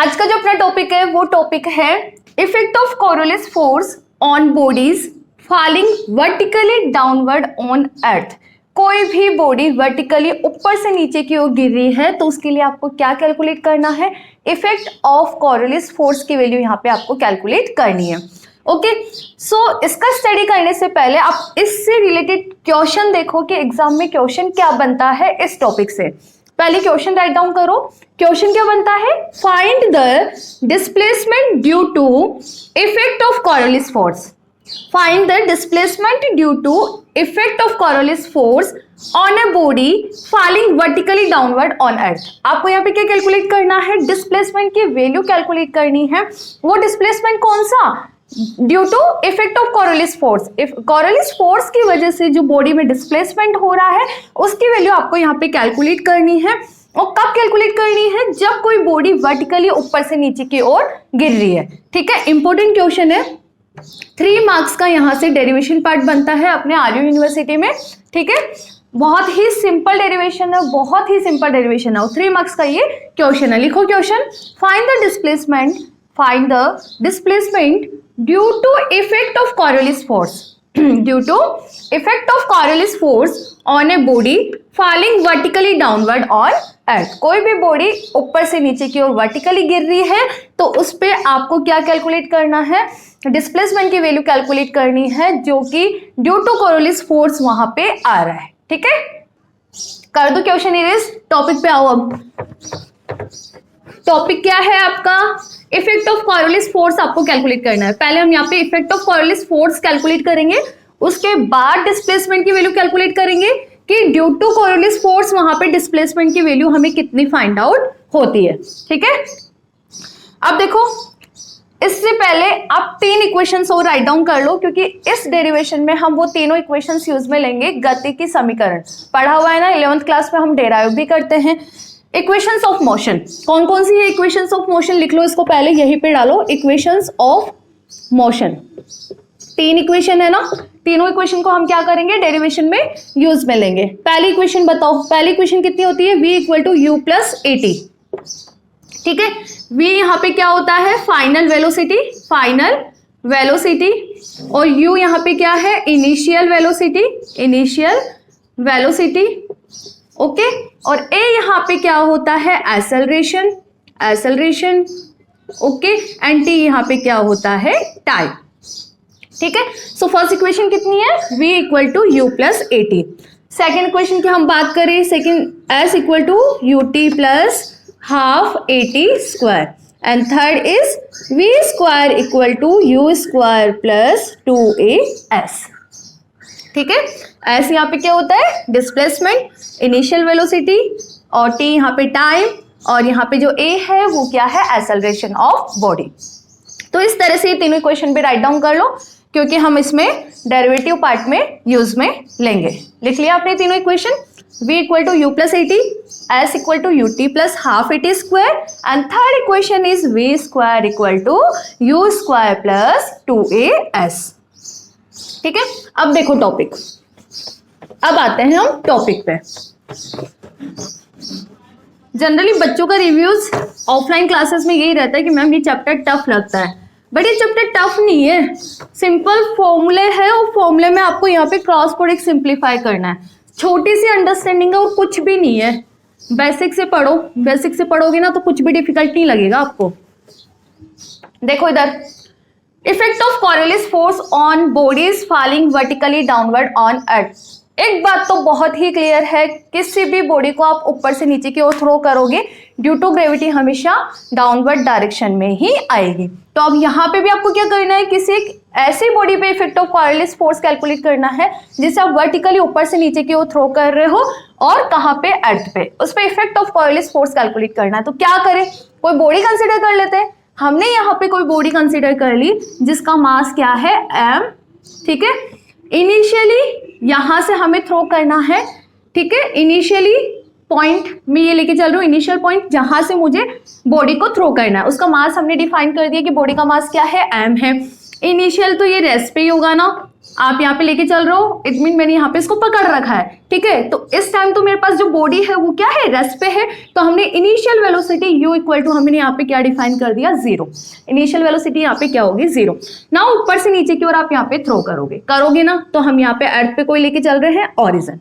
आज का जो अपना टॉपिक है वो टॉपिक है effect of Coriolis force on bodies falling vertically downward on earth. कोई भी बॉडी वर्टिकली ऊपर से नीचे की ओर गिर रही है तो उसके लिए आपको क्या कैलकुलेट करना है, इफेक्ट ऑफ कोरोलिस फोर्स की वैल्यू यहाँ पे आपको कैलकुलेट करनी है। ओके, सो इसका स्टडी करने से पहले आप इससे रिलेटेड क्वेश्चन देखो कि एग्जाम में क्वेश्चन क्या बनता है इस टॉपिक से। पहले क्वेश्चन राइट डाउन करो। क्वेश्चन क्या बनता है, find the displacement due to effect of Coriolis force. Find the displacement due to effect of Coriolis force on a body falling vertically downward on earth. आपको यहाँ पे क्या कैलकुलेट करना है, डिस्प्लेसमेंट की वैल्यू कैलकुलेट करनी है। वो डिस्प्लेसमेंट कौन सा, due to effect of Coriolis force. Coriolis force की वजह से जो बॉडी में डिस्प्लेसमेंट हो रहा है उसकी वैल्यू आपको यहाँ पे कैलकुलेट करनी है। और कब कैलकुलेट करनी है, जब कोई बॉडी वर्टिकली ऊपर से नीचे की ओर गिर रही है। ठीक है, इंपॉर्टेंट क्वेश्चन है, 3 मार्क्स का यहाँ से डेरिवेशन पार्ट बनता है अपने आर्यू यूनिवर्सिटी में। ठीक है, बहुत ही सिंपल डेरिवेशन है, बहुत ही सिंपल डेरिवेशन है। 3 मार्क्स का ये क्वेश्चन है। लिखो question, find the displacement, find the displacement due to effect of Coriolis force, due to effect of Coriolis force on a body falling vertically downward on earth. कोई भी body ऊपर से नीचे की ओर वर्टिकली गिर रही है तो उस पे आपको क्या कैलकुलेट करना है, डिस्प्लेसमेंट की वैल्यू कैलकुलेट करनी है जो कि ड्यू टू कोरोलिस फोर्स वहां पे आ रहा है। ठीक है, कर दो क्वेश्चन इरेज, टॉपिक पे आओ। अब टॉपिक क्या है आपका, इफेक्ट ऑफ कोरोलिस फोर्स आपको कैलकुलेट करना है। पहले हम यहाँ पे effect of Coriolis force calculate करेंगे, उसके बाद डिस्प्लेसमेंट की वैल्यू कैलकुलेट करेंगे कि ड्यू टू कोरोलिस फोर्स वहां पे डिस्प्लेसमेंट की वैल्यू हमें कितनी फाइंड आउट होती है। ठीक है, अब देखो इससे पहले आप 3 इक्वेशंस और राइट डाउन कर लो, क्योंकि इस डेरिवेशन में हम वो तीनों इक्वेशंस यूज में लेंगे। गति की समीकरण पढ़ा हुआ है ना, 11th क्लास में हम डेराइव भी करते हैं। इक्वेशंस ऑफ मोशन कौन कौन सी है, इक्वेशंस ऑफ मोशन लिख लो, इसको पहले यहीं पे डालो। इक्वेशंस ऑफ मोशन 3 इक्वेशन है ना, तीनों इक्वेशन को हम क्या करेंगे, डेरिवेशन में यूज में लेंगे। पहली इक्वेशन बताओ, पहली इक्वेशन कितनी होती है, v equal to u plus AT। ठीक है, v यहाँ पे क्या होता है, फाइनल वेलोसिटी, फाइनल वेलोसिटी, और u यहाँ पे क्या है, initial velocity, initial velocity. Okay, और a यहाँ पे क्या होता है, acceleration, acceleration. Okay, and t यहाँ पे क्या होता है, टाइम। ठीक है, सो फर्स्ट इक्वेशन कितनी है, v equal to u plus AT। Second equation की हम बात करें, second s equal to UT plus half AT square, and third is v square equal to u square plus 2as। ठीक है, s यहाँ पे क्या होता है, डिस्प्लेसमेंट, इनिशियल वेलोसिटी, और t यहाँ पे टाइम, और यहाँ पे जो a है वो क्या है, एक्सेलरेशन ऑफ बॉडी। तो इस तरह से ये तीनों इक्वेशन भी राइट डाउन कर लो, क्योंकि हम इसमें डेरिवेटिव पार्ट में यूज में लेंगे। लिख लिया आपने तीनों equation, v equal to u plus AT, s equal to UT plus half AT square, and third equation is v square equal to u square plus 2as। ठीक है, अब देखो टॉपिक, अब आते हैं हम टॉपिक पे। जनरली बच्चों का रिव्यूज ऑफलाइन क्लासेस में यही रहता है कि मैम ये चैप्टर टफ लगता है, बट ये चैप्टर टफ नहीं है, सिंपल फॉर्मूले है, और फॉर्मूले में आपको यहाँ पे क्रॉस प्रोडक्ट सिंप्लीफाई करना है। छोटी सी अंडरस्टैंडिंग है और कुछ भी नहीं है, बेसिक से पढ़ो, बेसिक से पढ़ोगे ना तो कुछ भी डिफिकल्ट नहीं लगेगा आपको। देखो इधर, effect of Coriolis force on bodies falling vertically downward on earth. एक बात तो बहुत ही क्लियर है, किसी भी बॉडी को आप ऊपर से नीचे की ओर थ्रो करोगे, ड्यू टू ग्रेविटी हमेशा डाउनवर्ड डायरेक्शन में ही आएगी। तो अब यहाँ पे भी आपको क्या करना है, किसी ऐसी बॉडी पे effect of Coriolis force calculate करना है जिसे आप वर्टिकली ऊपर से नीचे की ओर थ्रो कर रहे हो, और कहाँ पे, अर्थ पे, उस पर effect of Coriolis force calculate करना है। तो क्या करें, कोई बॉडी कंसिडर कर लेते हैं। हमने यहाँ पे कोई बॉडी कंसिडर कर ली जिसका मास क्या है, m। ठीक है, इनिशियली यहां से हमें थ्रो करना है। ठीक है, इनिशियली पॉइंट में ये लेके चल रहा हूँ, इनिशियल पॉइंट जहां से मुझे बॉडी को थ्रो करना है, उसका मास हमने डिफाइन कर दिया कि बॉडी का मास क्या है, m है। इनिशियल तो ये रेस्ट पे ही होगा ना, आप यहाँ पे लेके चल रहे हो, इट मीन मैंने यहाँ पे इसको पकड़ रखा है, ठीक है। तो इस टाइम तो मेरे पास जो बॉडी है वो क्या है, रेस्ट पे है। तो हमने initial velocity u equal to हमने यहाँ पे क्या डिफाइन कर दिया, 0। इनिशियल वेलोसिटी यहाँ पे क्या होगी, 0। ना ऊपर से नीचे की ओर आप यहाँ पे थ्रो करोगे ना, तो हम यहाँ पे अर्थ पे कोई लेके चल रहे हैं, ऑरिजिन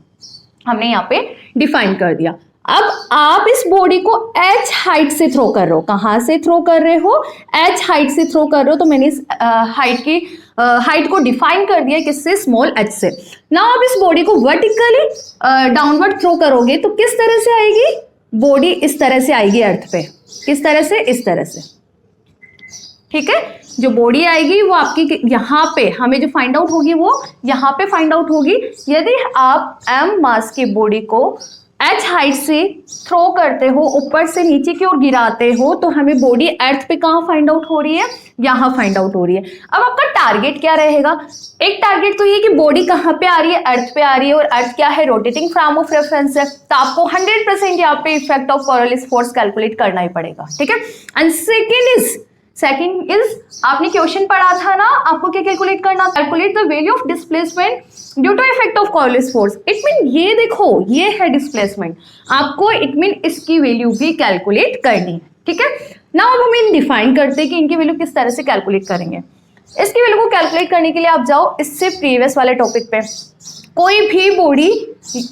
हमने यहाँ पे डिफाइन कर दिया। अब आप इस बॉडी को h हाइट से थ्रो कर रहे हो, कहाँ से थ्रो कर रहे हो, h हाइट से थ्रो कर रहे हो। तो मैंने इस हाइट को डिफाइन कर दिया किससे, स्मॉल h से। ना आप इस बॉडी को वर्टिकली डाउनवर्ड थ्रो करोगे तो किस तरह से आएगी, बॉडी इस तरह से आएगी अर्थ पे, किस तरह से, इस तरह से, ठीक है। जो बॉडी आएगी वो आपकी यहाँ पे हमें जो फाइंड आउट होगी वो यहाँ पे फाइंड आउट होगी। यदि आप m मास की बॉडी को h हाइट से थ्रो करते हो, ऊपर से नीचे की ओर गिराते हो, तो हमें बॉडी अर्थ पे कहाँ फाइंड आउट हो रही है, यहाँ फाइंड आउट हो रही है। अब आपका टारगेट क्या रहेगा, एक टारगेट तो ये कि बॉडी कहाँ पे आ रही है, अर्थ पे आ रही है, और अर्थ क्या है, रोटेटिंग फ्रेम ऑफ रेफरेंस है। तो आपको 100% यहाँ पे effect of Coriolis force calculate करना ही पड़ेगा, ठीक है। एंड सेकेंड इज आपने क्वेश्चन पढ़ा था ना, आपको क्या कैलकुलेट करना, calculate the value of displacement due to effect of Coriolis force. It mean ये देखो, ये है डिस्प्लेसमेंट, आपको इट मीन इसकी वैल्यू भी कैलकुलेट करनी है, ठीक है। ना अब हम इन डिफाइन करते हैं कि इनकी वैल्यू किस तरह से कैलकुलेट करेंगे। इसकी वैल्यू को कैलकुलेट करने के लिए आप जाओ इससे प्रीवियस वाले टॉपिक पे, कोई भी बॉडी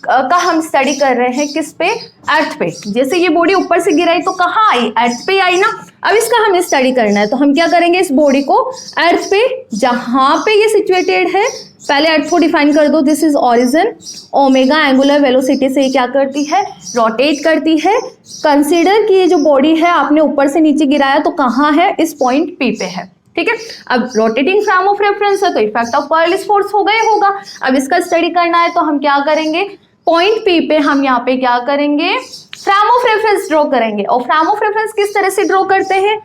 का हम स्टडी कर रहे हैं किस पे, अर्थ पे। जैसे ये बॉडी ऊपर से गिराई तो कहाँ आई, अर्थ पे आई ना। अब इसका हमें स्टडी करना है, तो हम क्या करेंगे, इस बॉडी को अर्थ पे जहां पे ये सिचुएटेड है, पहले अर्थ को डिफाइन कर दो, this is origin. Omega angular velocity से ये क्या करती है, रोटेट करती है। कंसीडर कि ये जो बॉडी है आपने ऊपर से नीचे गिराया तो कहाँ है, इस पॉइंट पी पे है, ठीक है। अब रोटेटिंग फ्रेम ऑफ रेफरेंस है तो इफेक्ट ऑफ कोरियोलिस फोर्स हो गए होगा। अब इसका स्टडी करना है तो हम क्या करेंगे, पॉइंट पी पे हम यहाँ पे क्या करेंगे, फ्रेम ऑफ रेफरेंस ड्रॉ करेंगे। और फ्रेम ऑफ रेफरेंस किस तरह से ड्रॉ करते हैं,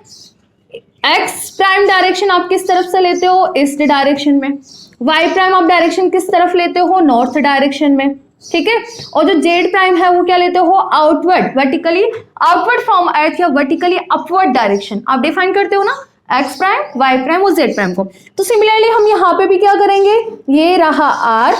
एक्स प्राइम डायरेक्शन आप किस तरफ से लेते हो, ईस्ट डायरेक्शन में। वाई प्राइम आप डायरेक्शन किस तरफ लेते हो, नॉर्थ डायरेक्शन में, ठीक है। और जो जेड प्राइम है वो क्या लेते हो, आउटवर्ड, वर्टिकली आउटवर्ड फ्रॉम अर्थ या वर्टिकली अपवर्ड डायरेक्शन आप डिफाइन करते हो ना, एक्स प्राइम, वाई प्राइम और जेड प्राइम को। तो सिमिलरली हम यहाँ पे भी क्या करेंगे, ये रहा r,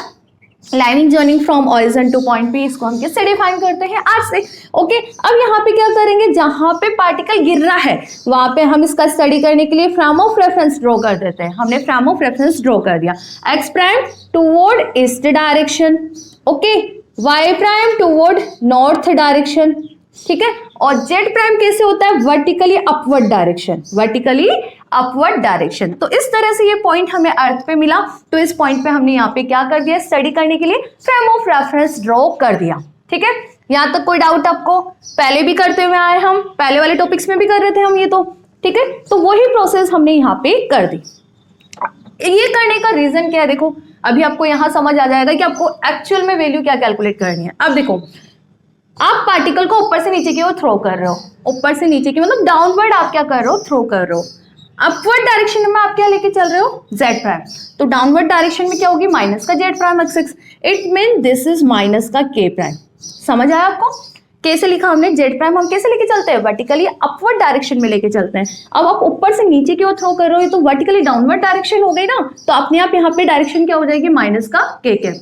lining joining from origin to point p, इसको हम किससे डिफाइन करते हैं, आर से, ओके। अब यहाँ पे क्या करेंगे, जहां पे पार्टिकल गिर रहा है वहां पे हम इसका स्टडी करने के लिए फ्रेम ऑफ रेफरेंस ड्रॉ कर देते हैं। हमने फ्रेम ऑफ रेफरेंस ड्रॉ कर दिया, x prime toward east direction, okay, y prime toward north direction, ठीक है। और जेड प्राइम कैसे होता है, vertically upward direction, vertically upward direction. तो इस तरह से ये पॉइंट हमें अर्थ पे मिला, तो इस पॉइंट पे हमने यहाँ पे क्या कर दिया, स्टडी करने के लिए फ्रेम ऑफ रेफरेंस ड्रॉ कर दिया, ठीक है। यहाँ तक कोई डाउट आपको, पहले भी करते हुए आए, हम पहले वाले टॉपिक्स में भी कर रहे थे हम ये, तो ठीक है। तो वही प्रोसेस हमने यहाँ पे कर दी। ये करने का रीजन क्या है, देखो अभी आपको यहाँ समझ आ जाएगा कि आपको एक्चुअल में वैल्यू क्या कैलकुलेट करनी है। अब देखो, आप पार्टिकल को ऊपर से नीचे की ओर थ्रो कर रहे हो, ऊपर से नीचे की मतलब डाउनवर्ड आप क्या कर रहे हो, थ्रो कर रहे हो। अपवर्ड डायरेक्शन में आप क्या लेके चल रहे हो, जेड प्राइम, तो डाउनवर्ड डायरेक्शन में क्या होगी, माइनस का Z prime axis, it mean this is minus का के प्राइम। समझ आया आपको, कैसे लिखा हमने, जेड प्राइम हम कैसे लेके चलते हैं, वर्टिकली अपवर्ड डायरेक्शन में लेके चलते हैं। अब आप ऊपर से नीचे की ओर थ्रो कर रहे हो तो वर्टिकली डाउनवर्ड डायरेक्शन हो गई ना, तो अपने आप यहाँ पे डायरेक्शन क्या हो जाएगी, माइनस का के,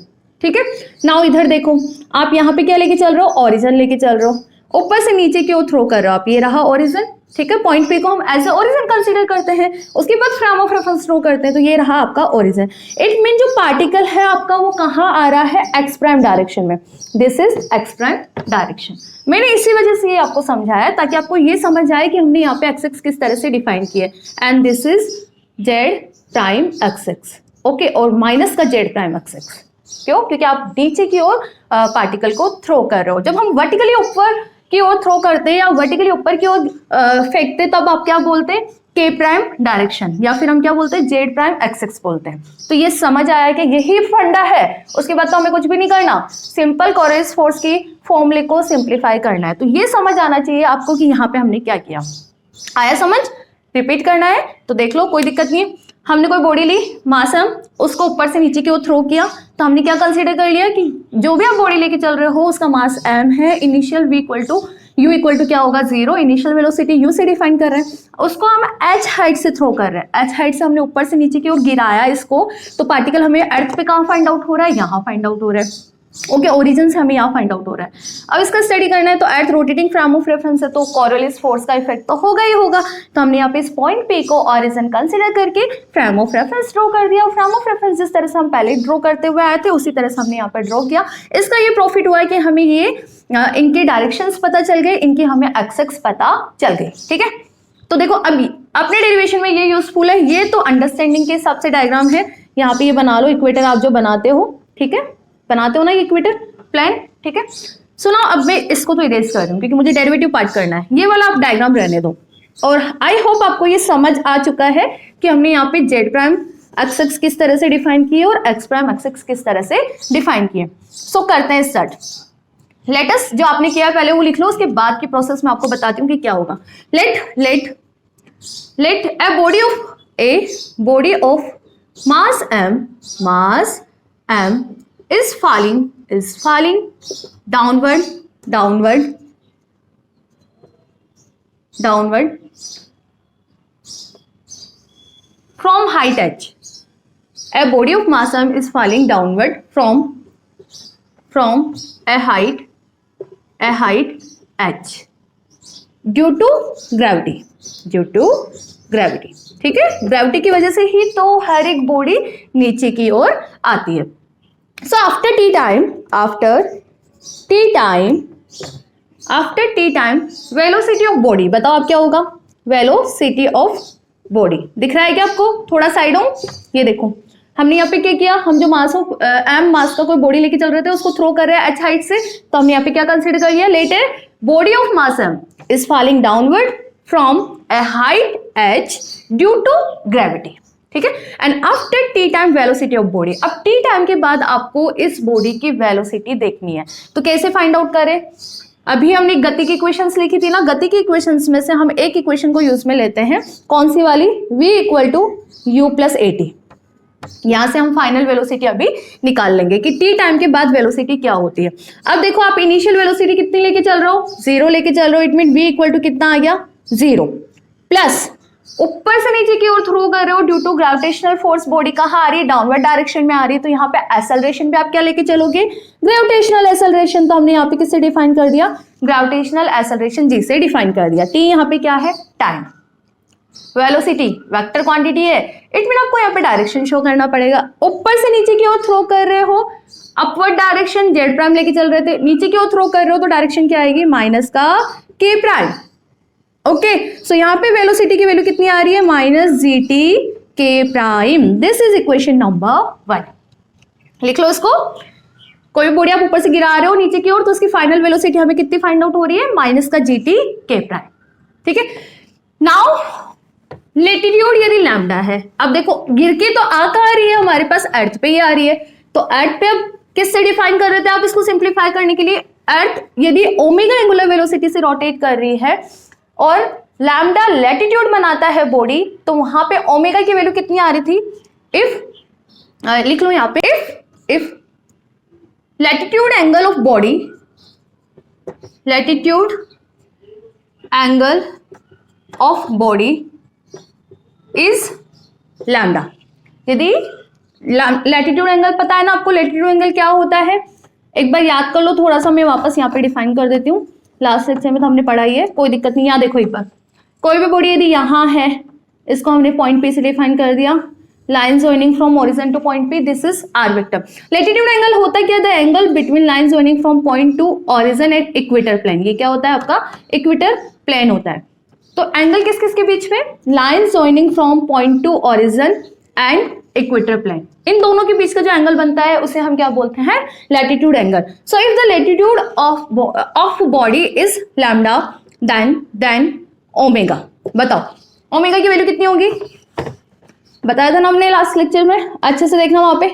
ठीक है। नाउ इधर देखो, आप यहाँ पे क्या लेके चल रहे हो, ओरिजिन लेके चल रहे हो, ऊपर से नीचे की ओर थ्रो कर रहे हो आप, ये रहा ओरिजिन, ठीक है। पॉइंट पे को हम एज ए ओरिजिन कंसीडर करते हैं, उसके बाद फ्रेम ऑफ रेफरेंस थ्रो करते हैं, तो ये रहा आपका ओरिजिन। इट मीन जो पार्टिकल है आपका वो कहाँ आ रहा है, एक्स प्राइम डायरेक्शन में, this is ex prime direction. मैंने इसी वजह से ये आपको समझाया ताकि आपको ये समझ आए कि हमने यहाँ पे एक्सिस किस तरह से डिफाइन किए, and this is Z prime axis, okay, और माइनस का जेड प्राइम एक्सिस। क्यों, क्योंकि आप नीचे की ओर पार्टिकल को थ्रो कर रहे हो। जब हम वर्टिकली ऊपर की ओर थ्रो करते हैं या वर्टिकली ऊपर की ओर फेंकते, तब आप क्या बोलते हैं, के प्राइम डायरेक्शन, या फिर हम क्या बोलते हैं, जेड प्राइम एक्सिस बोलते हैं। तो ये समझ आया कि यही फंडा है, उसके बाद तो हमें कुछ भी नहीं करना, सिंपल कोरियोलिस फोर्स की फॉर्मूले को सिंप्लीफाई करना है। तो ये समझ आना चाहिए आपको कि यहाँ पे हमने क्या किया। आया समझ, रिपीट करना है तो देख लो, कोई दिक्कत नहीं है। हमने कोई बॉडी ली, मास हम उसको ऊपर से नीचे की ओर थ्रो किया, तो हमने क्या कंसीडर कर लिया कि जो भी आप बॉडी लेके चल रहे हो उसका मास m है, initial v equal to u equal to क्या होगा 0, इनिशियल वेलोसिटी u से डिफाइन कर रहे हैं, उसको हम h हाइट से थ्रो कर रहे हैं, h हाइट से हमने ऊपर से नीचे की ओर गिराया इसको, तो पार्टिकल हमें अर्थ पे कहाँ फाइंड आउट हो रहा है, यहाँ फाइंड आउट हो रहा है। ओके, ओरिजिन से हमें यहाँ फाइंड आउट हो रहा है। अब इसका स्टडी करना है तो अर्थ रोटेटिंग फ्रेम ऑफ रेफरेंस है, तो कोरियोलिस फोर्स का इफेक्ट तो होगा ही होगा, तो हमने यहाँ पे इस पॉइंट पे को ओरिजिन कंसीडर करके फ्रेम ऑफ रेफरेंस ड्रॉ कर दिया। फ्रेम ऑफ रेफरेंस जिस तरह से हम पहले ड्रॉ करते हुए आए थे उसी तरह से हमने यहाँ पे ड्रॉ किया। इसका ये प्रॉफिट हुआ है कि हमें ये इनके डायरेक्शंस पता चल गए, इनकी हमें एक्सेस पता चल गई। ठीक है, तो देखो अभी अपने डेरिवेशन में ये यूजफुल है, ये तो अंडरस्टैंडिंग के हिसाब से डायग्राम है। यहाँ पे ये बना लो इक्वेटर, आप जो बनाते हो, ठीक है, बनाते हो ना ये इक्वेटर प्लान, ठीक है। सुनो अब मैं इसको तो इरेज कर दूं क्योंकि मुझे डेरिवेटिव पार्ट करना है, ये वाला आप डायग्राम रहने दो। और आई होप आपको ये समझ आ चुका है कि हमने यहाँ पे जेड प्राइम एक्सेस किस तरह से डिफाइन किए और एक्स प्राइम एक्सेस किस तरह से डिफाइन किए। सो करते हैं स्टार्ट। लेटस जो आपने किया पहले वो लिख लो, उसके बाद की प्रोसेस में आपको बताती हूँ कि क्या होगा। Let a body of mass m is falling downward from height h. A body of mass m is falling downward from a height h due to gravity, ठीक है। ग्रेविटी की वजह से ही तो हर एक बॉडी नीचे की ओर आती है। So after t time velocity of body, बताओ आप क्या होगा, वेलोसिटी ऑफ बॉडी दिख रहा है क्या आपको, थोड़ा साइड हो, ये देखो हमने यहाँ पे क्या किया, हम जो मास ऑफ एम मास का कोई बॉडी लेके चल रहे थे उसको थ्रो कर रहे हैं एच हाइट से, तो हमने यहाँ पे क्या कंसीडर कर लिया, let a body of mass m is falling downward from a height h due to gravity, ठीक है। And after t time velocity of body, अब टी टाइम के बाद आपको इस बॉडी की वेलोसिटी देखनी है, तो कैसे फाइंड आउट करें। अभी हमने गति की इक्वेशंस लिखी थी ना, गति की इक्वेशंस में से हम एक इक्वेशन को यूज में लेते हैं, कौन सी वाली, v equal to u plus a t. यहां से हम फाइनल वेलोसिटी अभी निकाल लेंगे कि टी टाइम के बाद वेलोसिटी क्या होती है। अब देखो आप इनिशियल वेलोसिटी कितनी लेके चल रहे हो, 0 लेके चल रहे हो, it mean v equal to कितना आ गया 0, प्लस ऊपर से नीचे की ओर थ्रो कर रहे हो due to gravitational force, body कहाँ आ रही है, डाउनवर्ड डायरेक्शन में आ रही है, तो यहाँ पे एक्सेलरेशन पे आप क्या लेके चलोगे, ग्रेविटेशनल एक्सेलरेशन। तो हमने यहाँ पे किससे डिफाइन कर दिया, ग्रेविटेशनल एक्सेलरेशन जी से डिफाइन कर दिया। टी यहाँ पे क्या है, टाइम, वेलोसिटी वेक्टर क्वांटिटी है, इट मीन आपको यहाँ पे डायरेक्शन शो करना पड़ेगा। ऊपर से नीचे की ओर थ्रो कर रहे हो, अपवर्ड डायरेक्शन जेड प्राइम लेके चल रहे थे, नीचे की ओर थ्रो कर रहे हो तो डायरेक्शन क्या आएगी, माइनस का के प्राइम। ओके, सो यहाँ पे वेलोसिटी की वैल्यू कितनी आ रही है, माइनस जी टी के prime. This is equation number 1, लिख लो इसको। कोई भी बॉडी आप ऊपर से गिरा रहे हो नीचे की ओर तो उसकी फाइनल वेलोसिटी हमें कितनी फाइंड आउट हो रही है, माइनस का जी टी के प्राइम, ठीक है। नाउ लेटीट्यूड यदि लैम्डा है, अब देखो गिर के तो आ रही है हमारे पास, अर्थ पे ही आ रही है, तो अर्थ पे अब किससे डिफाइन कर रहे थे आप इसको सिंप्लीफाई करने के लिए, अर्थ यदि ओमेगा एंगुलर वेलोसिटी से रोटेट कर रही है और लैम्डा लैटिट्यूड बनाता है बॉडी, तो वहां पे ओमेगा की वैल्यू कितनी आ रही थी, इफ लिख लो यहां पे, if latitude angle of body, latitude angle of body is lambda, यदि लैटिट्यूड एंगल पता है ना आपको, लैटिट्यूड एंगल क्या होता है, एक बार याद कर लो, थोड़ा सा मैं वापस यहाँ पे डिफाइन कर देती हूँ, लास्ट लेक्चर में तो हमने पढ़ा ही है, कोई दिक्कत नहीं। यहाँ देखो एक बार, कोई भी बॉडी यदि यहाँ है, इसको हमने पॉइंट पी से डिफाइन कर दिया, line joining from origin to point p, this is r vector. Latitude angle होता है क्या, the angle between line joining from point to origin at equator plane, ये क्या होता है आपका इक्वेटर प्लेन होता है। तो एंगल किस किस के बीच में, line joining from point to origin and equator plane, इन दोनों के बीच का जो एंगल बनता है उसे हम क्या बोलते हैं, latitude angle. So if the latitude of body is lambda then omega, बताओ ओमेगा की वैल्यू कितनी होगी, बताया था ना हमने लास्ट लेक्चर में, अच्छे से देखना वहां पे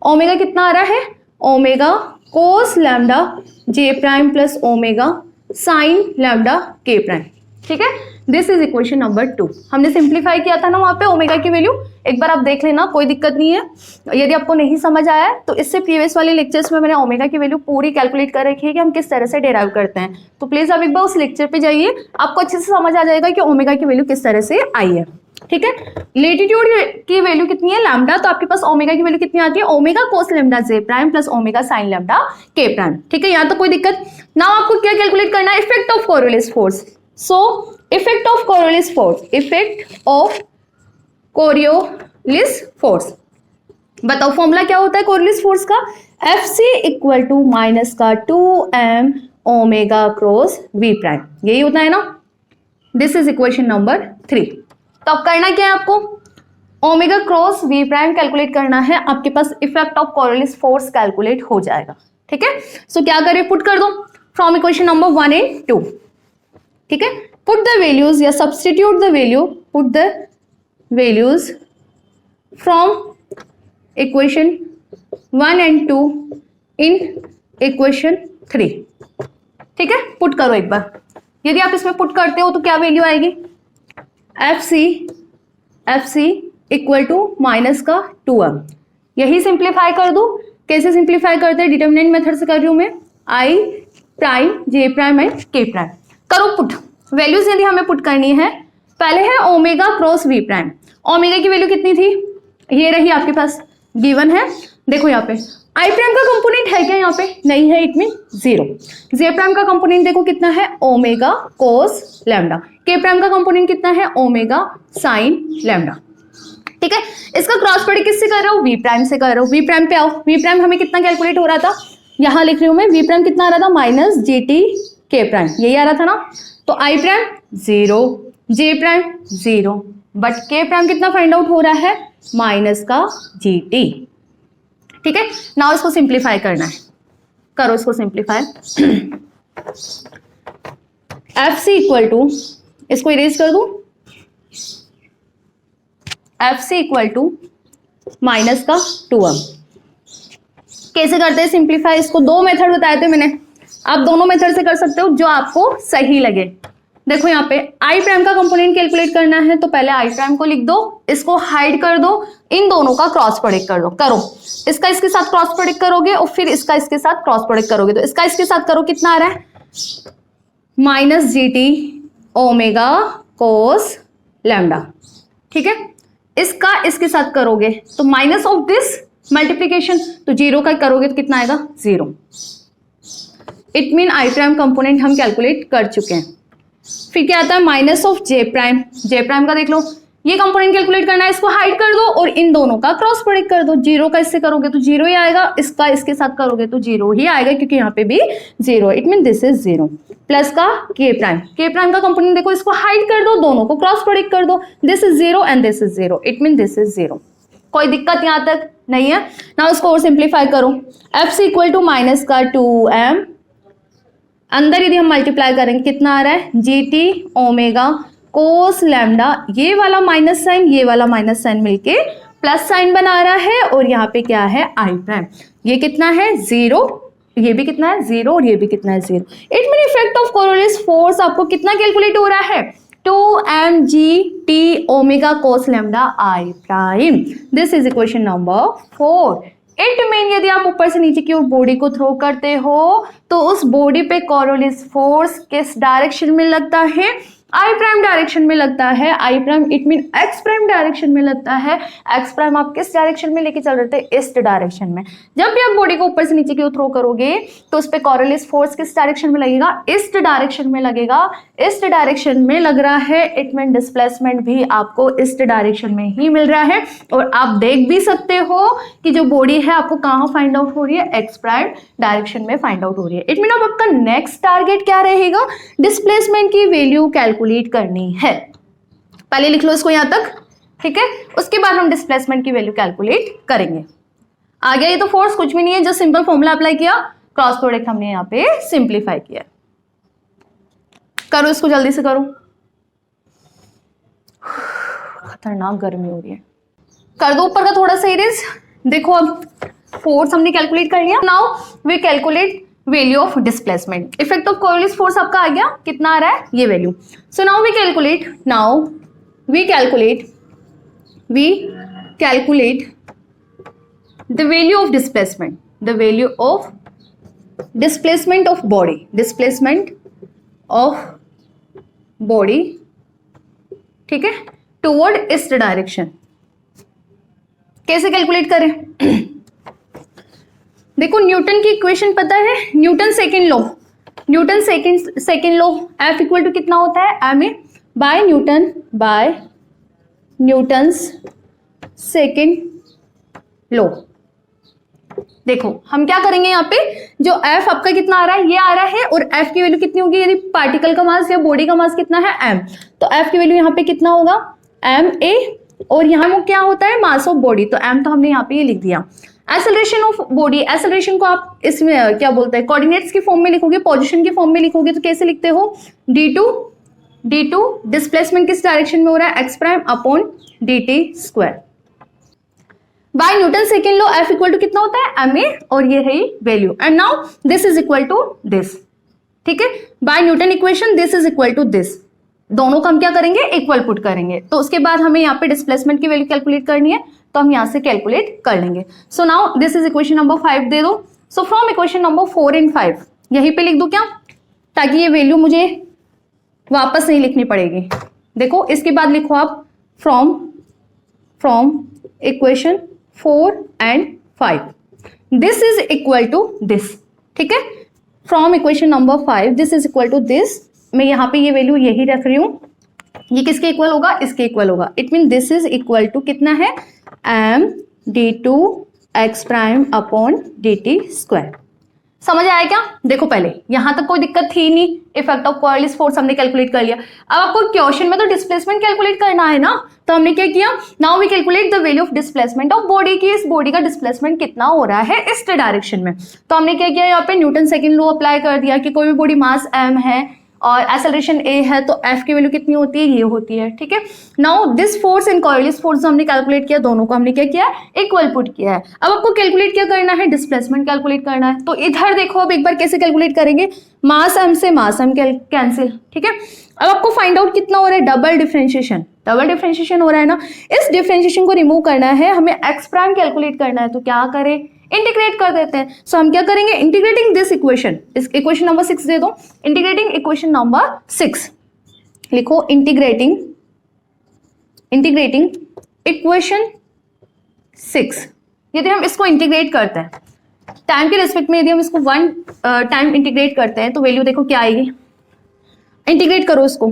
ओमेगा कितना आ रहा है, omega cos lambda J prime plus omega sine lambda K prime, ठीक है। This is equation number 2। हमने सिंप्लीफाई किया था ना वहां पे ओमेगा की वैल्यू, एक बार आप देख लेना, कोई दिक्कत नहीं है। यदि आपको नहीं समझ आया है तो इससे प्रीवियस वाले लेक्चर्स में मैंने ओमेगा की वैल्यू पूरी कैलकुलेट कर रखी है कि हम किस तरह से डेराइव करते हैं, तो प्लीज आप एक बार उस लेक्चर पे जाइए, आपको अच्छे से समझ आ जाएगा कि ओमेगा की वैल्यू किस तरह से आई है। ठीक है, लेटीट्यूड की वैल्यू कितनी है, लैम्डा, तो आपके पास ओमेगा की वैल्यू कितनी आती है, omega cos lambda J prime plus omega sine lambda K prime. ठीक है, यहाँ तो कोई दिक्कत। नाउ आपको क्या कैलकुलेट करना है, effect of Coriolis force. So effect of Coriolis force, effect of Coriolis force, बताओ फॉर्मूला क्या होता है कोरियोलिस फोर्स का, f c equal to minus का 2m omega cross we prime, यही होता है ना। This is equation number 3। तो अब करना क्या है आपको, omega cross we prime calculate करना है, आपके पास effect of Coriolis force calculate हो जाएगा। ठीक है, सो क्या करें, पुट कर दो फ्रॉम इक्वेशन नंबर 1 and 2। ठीक है, पुट द वैल्यूज या substitute the value, put the values from equation 1 and 2 in equation 3। ठीक है, पुट करो एक बार, यदि आप इसमें पुट करते हो तो क्या वैल्यू आएगी, f c equal to minus का 2m, यही सिंप्लीफाई कर दो। कैसे सिंप्लीफाई करते हैं, डिटर्मिनेंट मेथड से कर रही हूं मैं, i prime j prime and k prime, करो पुट। वैल्यूज यदि हमें पुट करनी है, पहले है omega cross we prime, omega की वैल्यू कितनी थी, ये रही आपके पास, गिवन है। देखो यहाँ पे आई प्राइम का कंपोनेंट है क्या, यहाँ पे नहीं है, इट मीन 0। जे प्राइम का कंपोनेंट देखो कितना है, omega cos lambda, K prime का कंपोनेंट कितना है, ओमेगा साइन लैम्डा। ठीक है, इसका क्रॉस प्रोडक्ट किससे कर रहे हो, वी प्राइम से कर रहे हो। वी प्राइम पे आओ, वी प्राइम हमें कितना कैलकुलेट हो रहा था, यहां लिख रही हूं मैं, वी प्राइम कितना आ रहा था, माइनस जी टी के प्राइम, यही आ रहा था ना। तो I prime 0, J prime 0, but के प्राइम कितना फाइंड आउट हो रहा है, माइनस का जी टी। ठीक है, नाउ इसको सिंप्लीफाई करना है, करो इसको simplify. F c equal to, इसको इरेज कर दूं, f c equal to minus का 2m। कैसे करते हैं सिंप्लीफाई, इसको दो मेथड बताए थे मैंने, आप दोनों मेथड से कर सकते हो जो आपको सही लगे। देखो यहाँ पे आई प्राइम का कंपोनेंट कैलकुलेट करना है, तो पहले आई प्राइम को लिख दो, इसको हाइड कर दो, इन दोनों का क्रॉस प्रोडक्ट कर दो, करो। इसका इसके साथ क्रॉस प्रोडक्ट करोगे और फिर इसका इसके साथ क्रॉस प्रोडक्ट करोगे, तो इसका इसके साथ करो, कितना आ रहा है, minus G T omega cos lambda. ठीक है, इसका इसके साथ करोगे तो माइनस ऑफ दिस मल्टीप्लीकेशन, तो 0 का करोगे तो कितना आएगा, 0। It mean I prime component हम कैलकुलेट कर चुके हैं। फिर क्या आता है, minus of J prime, j prime का देख लो, ये कंपोनेंट कैलकुलेट करना है, इसको हाइड कर दो और इन दोनों का क्रॉस प्रोडक्ट कर दो। 0 का इससे करोगे तो 0 ही आएगा, इसका इसके साथ करोगे तो 0 ही आएगा, क्योंकि यहाँ पे भी 0, it mean this is 0। Plus का के प्राइम का कंपोनेंट देखो, इसको हाइड कर दो, दोनों को क्रॉस प्रोडक्ट कर दो, this is 0 and this is 0, it mean this is 0। कोई दिक्कत यहाँ तक नहीं है। ना उसको और सिंप्लीफाई करो, f c equal to minus का 2m, अंदर यदि हम मल्टीप्लाई करेंगे कितना आ रहा है, G T omega cos lambda, ये वाला माइनस साइन, ये वाला माइनस साइन मिलके प्लस साइन बना रहा है, और यहाँ पे क्या है, आई प्राइम, ये कितना है 0, ये भी कितना है 0, और ये भी कितना है 0। It mean effect of Coriolis force आपको कितना कैलकुलेट हो रहा है, 2mgt omega cos lambda I prime. This is equation number 4। It mean यदि आप ऊपर से नीचे की ओर बॉडी को थ्रो करते हो तो उस बॉडी पे कोरियोलिस फोर्स किस डायरेक्शन में लगता है, आई प्राइम डायरेक्शन में लगता है। I prime it mean ex prime direction में लगता है। एक्स प्राइम आप किस डायरेक्शन में लेके चल रहे थे, ईस्ट डायरेक्शन में। जब भी आप बॉडी को ऊपर से नीचे की ओर थ्रो करोगे तो उस पे कोरियोलिस फोर्स किस डायरेक्शन में लगेगा, ईस्ट डायरेक्शन में लगेगा। ईस्ट डायरेक्शन में लग रहा है, इट मीन डिस्प्लेसमेंट भी आपको ईस्ट डायरेक्शन में ही मिल रहा है। और आप देख भी सकते हो कि जो बॉडी है आपको कहाँ फाइंड आउट हो रही है, एक्स प्राइम डायरेक्शन में फाइंड आउट हो रही है। इट मीन अब आपका नेक्स्ट टारगेट क्या रहेगा, डिस्प्लेसमेंट की वैल्यू कैलकुलेट करनी है। पहले लिख लो इसको यहां तक, ठीक है। उसके बाद हम डिस्प्लेसमेंट की वैल्यू कैलकुलेट करेंगे। आ गया, ये तो फोर्स कुछ भी नहीं है, जो सिंपल फॉर्मूला अप्लाई किया, क्रॉस प्रोडक्ट हमने यहाँ पे सिंप्लीफाई किया। करो इसको जल्दी से करो, खतरनाक गर्मी हो रही है। कर दो ऊपर का थोड़ा सा इरेज। देखो अब फोर्स हमने कैलकुलेट कर लिया। Now we calculate value of displacement. Effect of Coriolis force आपका आ गया, कितना आ रहा है ये value. So now we calculate the value of displacement of body, ठीक है, टुवर्ड ईस्ट डायरेक्शन। कैसे कैलकुलेट करें? देखो न्यूटन की इक्वेशन पता है, Newton second law, f equal to कितना होता है, m a by Newton's second law. देखो हम क्या करेंगे, यहाँ पे जो एफ आपका कितना आ रहा है, ये आ रहा है, और एफ की वैल्यू कितनी होगी, यदि पार्टिकल का मास या बॉडी का मास कितना है एम, तो एफ की वैल्यू यहाँ पे कितना होगा एम ए, और यहाँ वो क्या होता है मास ऑफ बॉडी, तो एम तो हमने यहाँ पे ये लिख दिया। एक्सेलरेशन ऑफ बॉडी, एक्सेलरेशन को आप इसमें क्या बोलते हैं, कोऑर्डिनेट्स की फॉर्म में लिखोगे, पोजीशन की फॉर्म में लिखोगे, तो कैसे लिखते हो, d2 डिस्प्लेसमेंट किस डायरेक्शन में हो रहा है, x prime upon dt square. By Newton second law f equal to कितना होता है एम ए, और ये है value, and now this is equal to this, ठीक है, by Newton equation this is equal to this, दोनों का हम क्या करेंगे इक्वल पुट करेंगे। तो उसके बाद हमें यहाँ पे डिस्प्लेसमेंट की वैल्यू कैलकुलेट करनी है, तो हम यहाँ से कैलकुलेट कर लेंगे। So now this is equation number 5 दे दो। So from equation number 4 and 5 यहीं पे लिख दो क्या, ताकि ये वैल्यू मुझे वापस नहीं लिखनी पड़ेगी। देखो इसके बाद लिखो आप from equation 4 and 5 this is equal to this, ठीक है, from equation number 5 this is equal to this. मैं यहाँ पे ये वैल्यू यही रख रही हूँ, ये किसके इक्वल होगा, इसके इक्वल होगा। It mean this is equal to कितना है m d2 x prime upon dt square. समझ आया क्या? देखो पहले यहां तक कोई दिक्कत थी नहीं, इफेक्ट ऑफ कोरियोलिस फोर्स हमने कैलकुलेट कर लिया। अब आपको क्वेश्चन में तो डिस्प्लेसमेंट कैलकुलेट करना है ना, तो हमने क्या किया, now we calculate the value of displacement of body, की इस बॉडी का डिस्प्लेसमेंट कितना हो रहा है इस डायरेक्शन में। तो हमने क्या किया, यहाँ पे न्यूटन सेकेंड लॉ अप्लाई कर दिया कि कोई भी बॉडी मास m है और एक्सेलरेशन a है, तो f की वैल्यू कितनी होती है, ये होती है, ठीक है। Now this force and Coriolis force हमने कैलकुलेट किया, दोनों को हमने क्या किया, इक्वल पुट किया है। अब आपको कैलकुलेट क्या करना है, डिस्प्लेसमेंट कैलकुलेट करना है। तो इधर देखो अब एक बार कैसे कैलकुलेट करेंगे, मास m से मास m कैंसिल, ठीक है। अब आपको फाइंड आउट कितना हो रहा है, डबल डिफरेंशिएशन हो रहा है ना, इस डिफरेंशिएशन को रिमूव करना है, हमें x प्राइम कैलकुलेट करना है, तो क्या करें, इंटीग्रेट कर देते हैं। सो हम क्या करेंगे, इंटीग्रेटिंग दिस इक्वेशन, इस इक्वेशन नंबर 6 दे दो, इंटीग्रेटिंग इक्वेशन नंबर 6 लिखो, इंटीग्रेटिंग इक्वेशन 6। यदि हम इसको इंटीग्रेट करते हैं टाइम के रेस्पेक्ट में, यदि हम इसको 1 टाइम इंटीग्रेट करते हैं, तो वैल्यू देखो क्या आएगी, इंटीग्रेट करो इसको,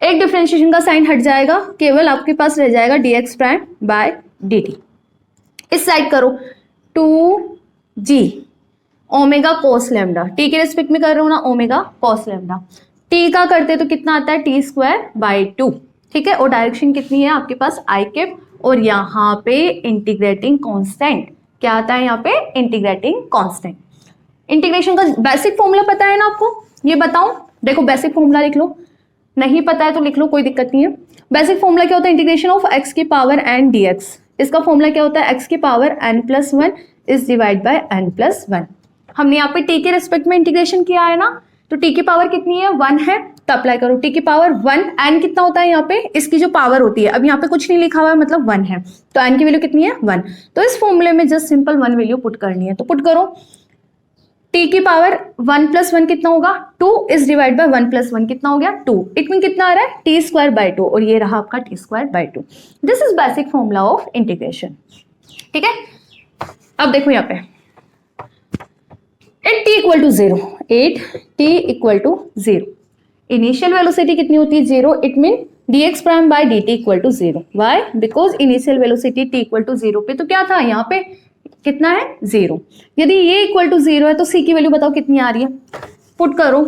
एक डिफरेंशिएशन का साइन हट जाएगा, केवल आपके पास रह जाएगा dx प्राइम बाय dt। इस साइड करो 2g omega cos lambda, T के रेस्पेक्ट में कर रहा हूं ना, ओमेगा कोस लैम्डा, टी का करते तो कितना आता है t स्क्वायर बाई 2, ठीक है। और डायरेक्शन कितनी है आपके पास i कैप, और यहाँ पे इंटीग्रेटिंग कांस्टेंट क्या आता है, यहाँ पे इंटीग्रेटिंग कांस्टेंट। इंटीग्रेशन का बेसिक फॉर्मूला पता है ना आपको, ये बताओ, देखो बेसिक फॉर्मूला लिख लो, नहीं पता है तो लिख लो, कोई दिक्कत नहीं है। बेसिक फॉर्मूला क्या होता है, इंटीग्रेशन ऑफ x की पावर n dx, इसका फॉर्मूला क्या होता है, x की power n+1 is divide bye n+1। हमने यहाँ पे t के रेस्पेक्ट में इंटीग्रेशन किया है ना, तो t की पावर कितनी है, 1 है, तो अप्लाई करो t की पावर 1, n कितना होता है यहाँ पे, इसकी जो पावर होती है, अब यहाँ पे कुछ नहीं लिखा हुआ है मतलब 1 है, तो n की वैल्यू कितनी है 1। तो इस फॉर्मूले में जस्ट सिंपल 1 वैल्यू पुट करनी है, तो पुट करो, t की पावर 1+1 कितना होगा, 2 इज डिवाइड बाय 1+1 कितना हो गया 2, इट मीन कितना आ रहा है t स्क्वायर बाय 2, और ये रहा आपका t square by 2। This is basic formula of integration, ठीक है। अब देखो यहाँ पे at t equal to 0, at t equal to 0, initial velocity कितनी होती है 0, it mean dx prime by dt equal to 0। Why, because initial velocity t equal to 0 पे तो क्या था, यहाँ पे कितना है 0। यदि ये इक्वल टू 0 है तो c की वैल्यू बताओ कितनी आ रही है, पुट करो,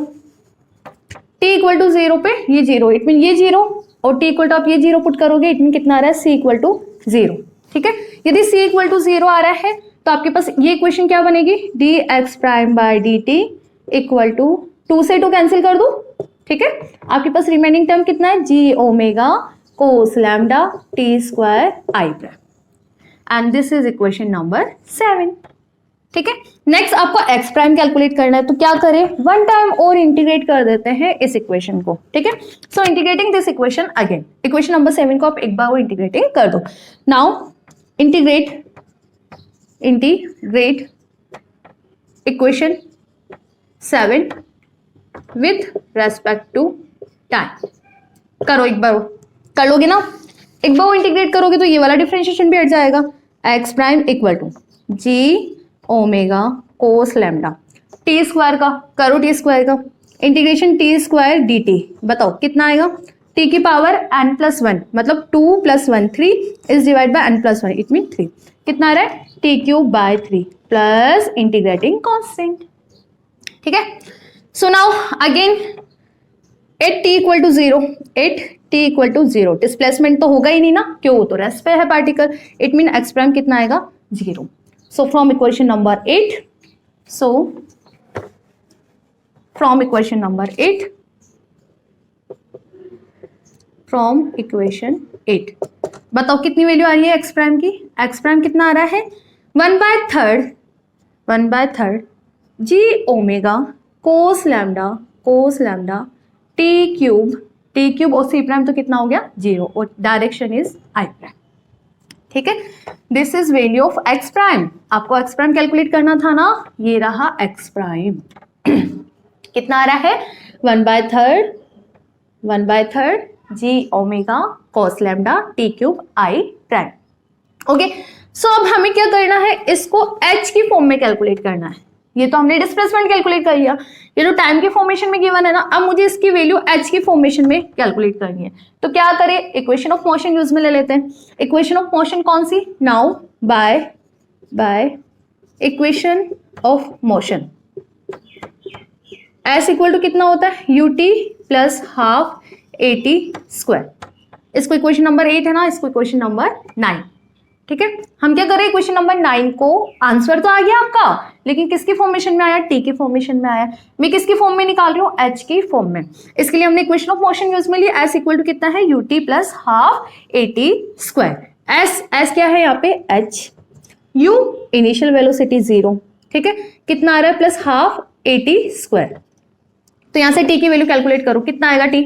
t इक्वल टू 0 पे ये 0, इट मीन ये 0, और t इक्वल टू आप ये 0 पुट करोगे, इट मीन कितना आ रहा है, c इक्वल टू 0, ठीक है। यदि c इक्वल टू 0 आ रहा है तो आपके पास ये इक्वेशन क्या बनेगी, dx prime by dt equal to 2 से 2 कैंसिल कर दो, ठीक है। आपके पास रिमेनिंग टर्म कितना है, g omega cos lambda t square i prime, and this is equation number 7। ठीक है। नेक्स्ट आपको एक्स प्राइम कैलकुलेट करना है, तो क्या करें, वन टाइम और इंटीग्रेट कर देते हैं इस इक्वेशन को, ठीक है। So integrating this equation again, equation number 7 को आप एक बार और इंटीग्रेटिंग कर दो। Now integrate equation 7 with respect to time. करो एक बार, कर लोगे ना, एक बार इंटीग्रेट करोगे तो ये वाला डिफरेंशिएशन भी हट जाएगा। X prime equal to g omega cos lambda t square का, करो टी स्क्वायर का integration, t square d t, बताओ कितना आएगा, टी की पावर n प्लस 1, मतलब 2 + 1 3 is divide by n plus 1, it mean 3, कितना आ रहा है t cube by 3 plus integrating constant, ठीक है। So now again at t equal to 0, at t equal to 0, displacement तो होगा ही नहीं ना, क्यों, वो तो रेस्ट पे है particle, it mean ex prime कितना आएगा 0। So from equation number 8, from equation number 8, बताओ कितनी वैल्यू आ रही है एक्स प्राइम की, एक्स प्राइम कितना आ रहा है 1/3 G omega cos lambda T cube और सी प्राइम तो कितना हो गया 0 और डायरेक्शन इज आई प्राइम, ठीक है। This is value of ex prime, आपको एक्स प्राइम कैलकुलेट करना था ना, ये रहा एक्स प्राइम कितना आ रहा है 1/3 G omega cos lambda T cube I prime, okay. So अब हमें क्या करना है, इसको एच की फॉर्म में कैलकुलेट करना है। ये तो हमने डिस्प्लेसमेंट कैलकुलेट कर लिया, ये जो टाइम के फॉर्मेशन में गिवन है ना, अब मुझे इसकी वैल्यू एच की फॉर्मेशन में कैलकुलेट करनी है। तो क्या करें, इक्वेशन ऑफ मोशन यूज में ले लेते हैं। इक्वेशन ऑफ मोशन कौन सी, now by equation of motion S equal to कितना होता है ut plus half at square, इसको इक्वेशन नंबर 8 है ना, इसको इक्वेशन नंबर 9, ठीक है। हम क्या करें, इक्वेशन नंबर 9 को, आंसर तो आ गया आपका, लेकिन किसकी फॉर्मेशन में आया, टी की फॉर्मेशन में आया, मैं किसकी फॉर्म में निकाल रही हूँ, एच की फॉर्म में। इसके लिए हमने इक्वेशन ऑफ मोशन यूज में लिया, एस इक्वल टू कितना है ut plus half at square, S क्या है यहाँ पे एच, u इनिशियल वेलोसिटी 0, ठीक है, कितना आ रहा है प्लस हाफ at स्क्वायर। तो यहां से टी की वैल्यू कैलकुलेट करो, कितना आएगा टी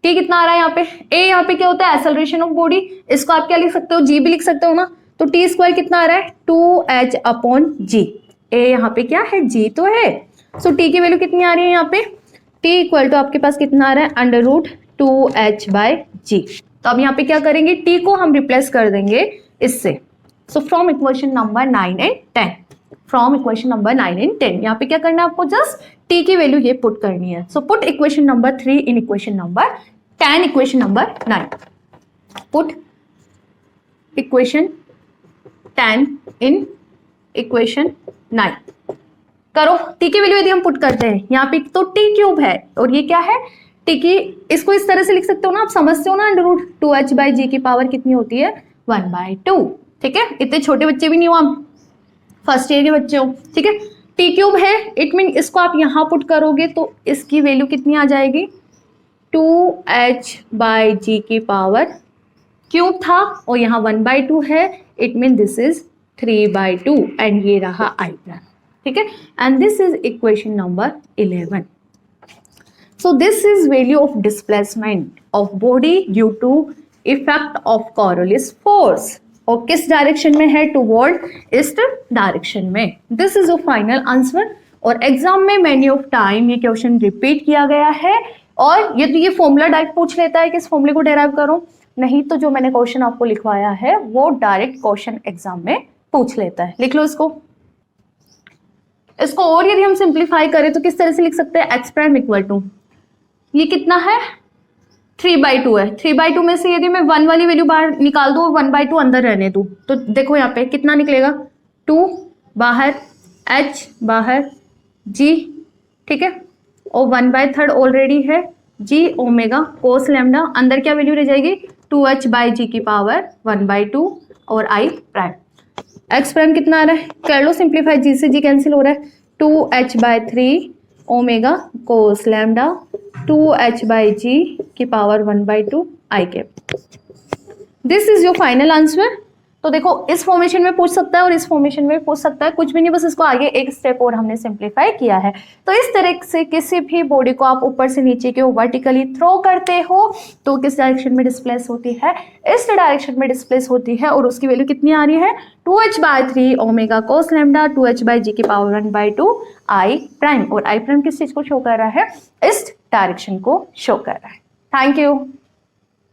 कितना आ रहा है यहाँ पे, ए यहाँ पे क्या होता है एक्सेलरेशन ऑफ बॉडी, इसको आप क्या लिख सकते हो, जी भी लिख सकते हो ना, तो टी स्क्वायर कितना आ रहा है 2h अपॉन जी, ए यहाँ पे क्या है जी तो है, सो टी की वैल्यू कितनी आ रही है यहाँ पे, टी इक्वल टू आपके पास कितना आ रहा है √2h बाय जी। तो अब यहाँ पे क्या करेंगे, टी को हम रिप्लेस कर देंगे इससे। So from equation number 9 and 10, from equation number 9 and 10 यहाँ पे क्या करना है आपको, जस्ट टी की वैल्यू ये पुट करनी है। So put equation number 3 in equation number 10, equation number 9, put equation 10 in equation 9, करो। टी की वैल्यू यदि हम पुट करते हैं यहाँ पे, तो टी क्यूब है और ये क्या है टी की, इसको इस तरह से लिख सकते हो ना, आप समझते हो ना, √2h बाई जी की पावर कितनी होती है 1/2, ठीक है। इतने छोटे बच्चे भी नहीं हो आप, फर्स्ट ईयर के बच्चे हो, ठीक है। टी क्यूब है, इट मीन इसको आप यहाँ पुट करोगे तो इसकी वैल्यू कितनी आ जाएगी 2h बाई जी की पावर क्यूब था और यहाँ 1/2 है, it mean this is 3/2 and ये रहा आई प्राइम, ठीक है। And this is equation number 11। So this is value of displacement of body due to effect of Coriolis force, और किस डायरेक्शन में है, टुवर्ड ईस्ट डायरेक्शन में। This is a final answer, और एग्जाम में many of time ये question repeat किया गया है, और यदि ये फॉर्मूला डायरेक्ट पूछ लेता है कि इस फॉर्मूले को डेराइव करो, नहीं तो जो मैंने क्वेश्चन आपको लिखवाया है वो डायरेक्ट क्वेश्चन एग्जाम में पूछ लेता है। लिख लो इसको और यदि हम सिंप्लीफाई करें तो किस तरह से लिख सकते हैं, एक्स प्राइम इक्वल टू, ये कितना है 3/2 है, 3/2 में से यदि मैं 1 वाली वैल्यू बाहर निकाल दूं और 1/2 अंदर रहने दूं, तो देखो यहाँ पे कितना निकलेगा, 2 बाहर, h बाहर, g, ठीक है, और 1/3 ऑलरेडी है, g ओमेगा कोस लैम्डा, अंदर क्या वैल्यू रह जाएगी 2h बाई जी की पावर 1/2 और i प्राइम। x प्राइम कितना आ रहा है, कर लो सिंप्लीफाई, जी से जी कैंसिल हो रहा है, 2h by 3 omega cos lambda 2h by G की power 1/2 i cap. This is your final answer. तो देखो इस फॉर्मेशन में पूछ सकता है और इस फॉर्मेशन में पूछ सकता है, कुछ भी नहीं, बस इसको आगे एक स्टेप और हमने सिंप्लीफाई किया है। तो इस तरह से किसी भी बॉडी को आप ऊपर से नीचे की ओर वर्टिकली थ्रो करते हो तो किस डायरेक्शन में डिस्प्लेस होती है, इस डायरेक्शन में डिस्प्लेस होती है, और उसकी वैल्यू कितनी आ रही है 2h/3 omega cos lambda 2h/g⁻², I prime, और आई प्राइम किस चीज को शो कर रहा है, इस डायरेक्शन को शो कर रहा है। Thank you.